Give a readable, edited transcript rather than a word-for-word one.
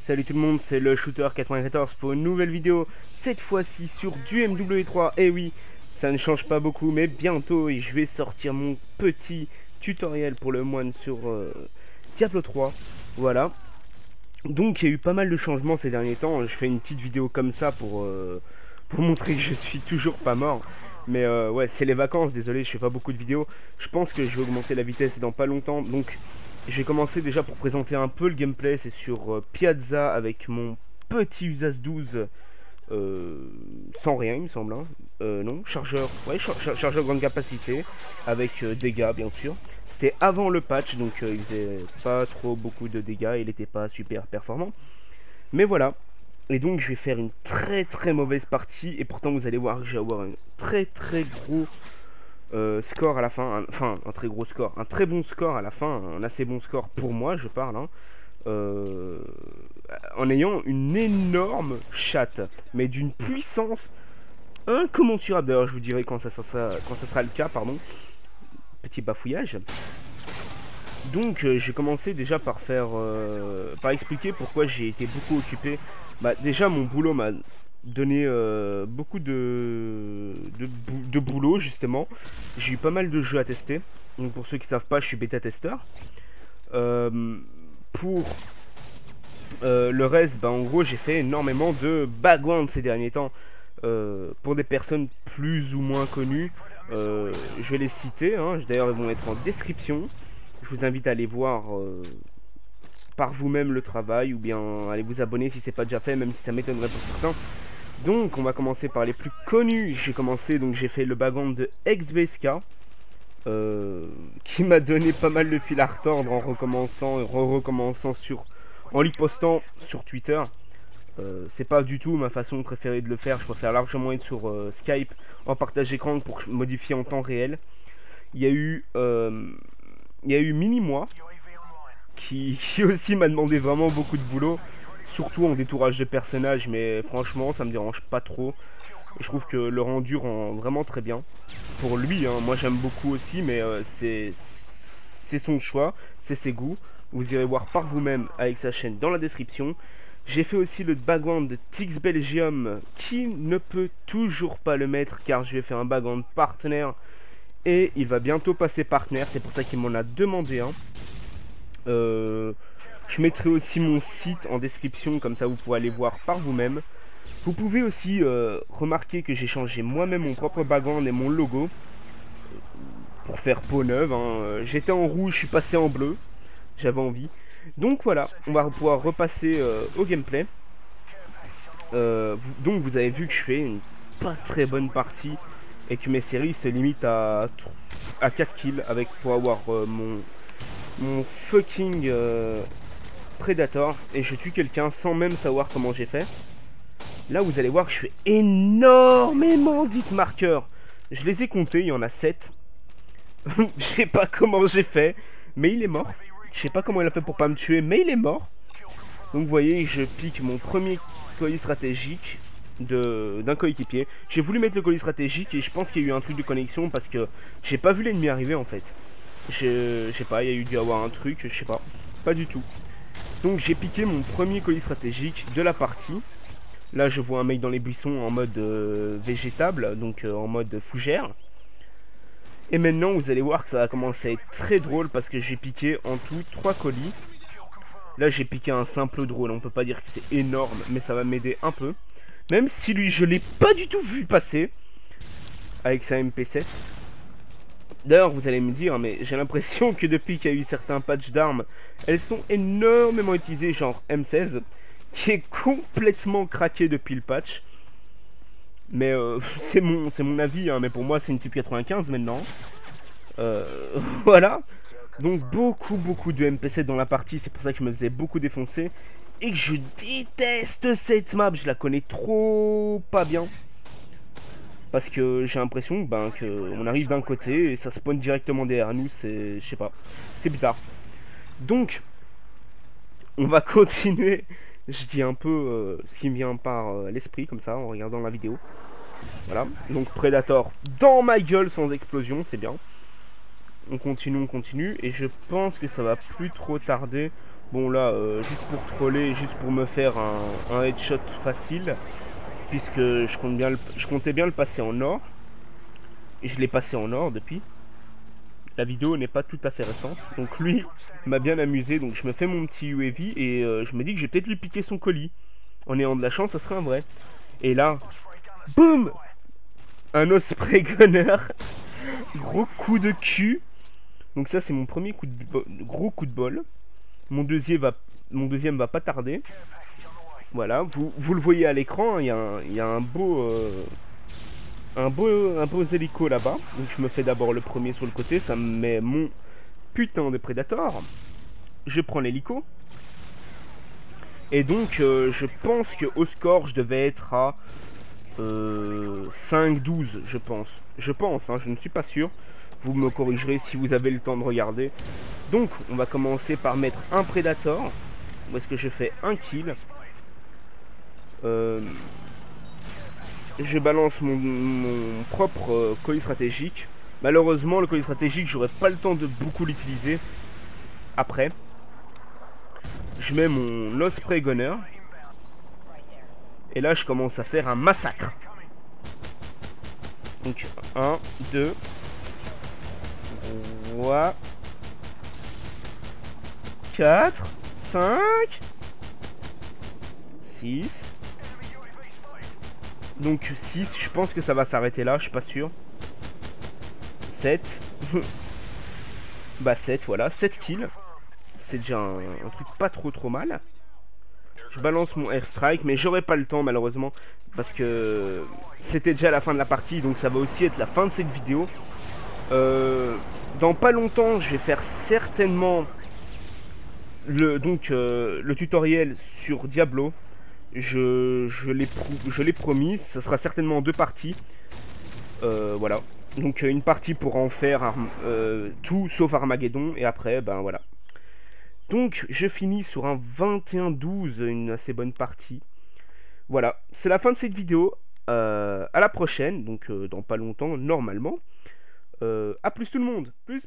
Salut tout le monde, c'est le Shooter 94 pour une nouvelle vidéo, cette fois-ci sur du MW3. Et oui, ça ne change pas beaucoup, mais bientôt je vais sortir mon petit tutoriel pour le moine sur Diablo 3. Voilà. Donc il y a eu pas mal de changements ces derniers temps. Je fais une petite vidéo comme ça pour montrer que je suis toujours pas mort. Mais ouais, c'est les vacances, désolé, je fais pas beaucoup de vidéos. Je pense que je vais augmenter la vitesse dans pas longtemps. Donc je vais commencer déjà pour présenter un peu le gameplay. C'est sur Piazza avec mon petit Usas 12 sans rien, il me semble. Hein. Non, chargeur, ouais, chargeur grande capacité avec dégâts, bien sûr. C'était avant le patch, donc il faisait pas trop beaucoup de dégâts. Il n'était pas super performant. Mais voilà. Et donc je vais faire une très mauvaise partie. Et pourtant vous allez voir que je vais avoir un très gros score à la fin. Enfin un très gros score. Un très bon score à la fin. Un assez bon score pour moi, je parle. Hein. En ayant une énorme chatte. Mais d'une puissance incommensurable. D'ailleurs je vous dirai quand ça sera le cas. Pardon. Petit bafouillage. Donc je vais commencer déjà par par expliquer pourquoi j'ai été beaucoup occupé. Bah déjà mon boulot m'a donné beaucoup de boulot justement. J'ai eu pas mal de jeux à tester. Donc pour ceux qui savent pas, je suis bêta testeur. Pour le reste, bah, en gros j'ai fait énormément de background ces derniers temps. Pour des personnes plus ou moins connues, je vais les citer, hein. D'ailleurs ils vont être en description. Je vous invite à aller voir par vous-même le travail ou bien allez vous abonner si c'est pas déjà fait, même si ça m'étonnerait pour certains. Donc on va commencer par les plus connus. J'ai fait le background de XVSK qui m'a donné pas mal de fil à retordre en recommençant et recommençant en l'y postant sur Twitter. C'est pas du tout ma façon préférée de le faire. Je préfère largement être sur Skype en partage d'écran pour modifier en temps réel. Il y a eu Mini-moi qui aussi m'a demandé vraiment beaucoup de boulot, surtout en détourage de personnages, mais franchement ça me dérange pas trop. Je trouve que le rendu rend vraiment très bien. Pour lui, hein, moi j'aime beaucoup aussi, mais c'est son choix, c'est ses goûts. Vous irez voir par vous-même avec sa chaîne dans la description. J'ai fait aussi le background de Tix Belgium, qui ne peut toujours pas le mettre car je vais faire un background partenaire. Et il va bientôt passer partenaire, c'est pour ça qu'il m'en a demandé un. Je mettrai aussi mon site en description, comme ça vous pourrez aller voir par vous-même. Vous pouvez aussi remarquer que j'ai changé moi-même mon propre background et mon logo pour faire peau neuve. Hein. J'étais en rouge, je suis passé en bleu. J'avais envie. Donc voilà, on va pouvoir repasser au gameplay. Donc vous avez vu que je fais une pas très bonne partie et que mes séries se limitent à 4 kills avec pour avoir mon fucking Predator et je tue quelqu'un sans même savoir comment j'ai fait. Là vous allez voir que je fais énormément d'hit marqueurs. Je les ai comptés, il y en a 7. Je sais pas comment j'ai fait, mais il est mort. Je sais pas comment il a fait pour pas me tuer, mais il est mort. Donc vous voyez, je pique mon premier colis stratégique d'un coéquipier. J'ai voulu mettre le colis stratégique et je pense qu'il y a eu un truc de connexion parce que j'ai pas vu l'ennemi arriver en fait. Je sais pas, il y a eu dû avoir un truc, je sais pas du tout. Donc j'ai piqué mon premier colis stratégique de la partie. Là je vois un mec dans les buissons en mode végétable, donc en mode fougère. Et maintenant vous allez voir que ça va commencer à être très drôle parce que j'ai piqué en tout 3 colis. Là j'ai piqué un simple drôle, on peut pas dire que c'est énorme, mais ça va m'aider un peu. Même si lui je l'ai pas du tout vu passer avec sa MP7. D'ailleurs vous allez me dire, mais j'ai l'impression que depuis qu'il y a eu certains patchs d'armes, elles sont énormément utilisées, genre M16, qui est complètement craqué depuis le patch. Mais c'est mon avis, hein, mais pour moi c'est une type 95 maintenant. Voilà. Donc beaucoup de MP7 dans la partie, c'est pour ça que je me faisais beaucoup défoncer. Et que je déteste cette map, je la connais trop pas bien. Parce que j'ai l'impression qu'on arrive d'un côté et ça spawn directement derrière nous, je sais pas, c'est bizarre. Donc, on va continuer, je dis un peu ce qui me vient par l'esprit, comme ça, en regardant la vidéo. Voilà, donc Predator dans ma gueule sans explosion, c'est bien. On continue, et je pense que ça va plus trop tarder. Bon là, juste pour troller, juste pour me faire un headshot facile, puisque je comptais bien le passer en or. Et je l'ai passé en or depuis. La vidéo n'est pas tout à fait récente. Donc lui m'a bien amusé. Donc je me fais mon petit UAV et je me dis que je vais peut-être lui piquer son colis. En ayant de la chance, ça serait un vrai. Et là, boum, un Osprey Gunner. Gros coup de cul. Donc ça c'est mon premier gros coup de bol. Mon deuxième va pas tarder. Voilà, vous le voyez à l'écran, il y a un beau hélico là-bas. Donc je me fais d'abord le premier sur le côté, ça me met mon putain de Predator. Je prends l'hélico. Et donc je pense que au score je devais être à 5-12 je pense. Je pense, hein, je ne suis pas sûr. Vous me corrigerez si vous avez le temps de regarder. Donc on va commencer par mettre un Predator. Où est-ce que je fais un kill. Je balance mon propre colis stratégique. Malheureusement, le colis stratégique, j'aurai pas le temps de beaucoup l'utiliser. Après, je mets mon Osprey Gunner. Et là, je commence à faire un massacre. Donc, 1, 2, 3, 4, 5, 6. Donc 6, je pense que ça va s'arrêter là, je suis pas sûr. 7. Bah 7, voilà, 7 kills. C'est déjà un truc pas trop mal. Je balance mon airstrike, mais j'aurai pas le temps malheureusement. Parce que c'était déjà la fin de la partie, donc ça va aussi être la fin de cette vidéo. Dans pas longtemps, je vais faire certainement le tutoriel sur Diablo. Je l'ai promis, ça sera certainement en 2 parties. Voilà. Donc une partie pour en faire tout sauf Armageddon. Et après, ben voilà. Donc je finis sur un 21-12, une assez bonne partie. Voilà, c'est la fin de cette vidéo. À la prochaine, donc dans pas longtemps, normalement. A plus tout le monde. Plus.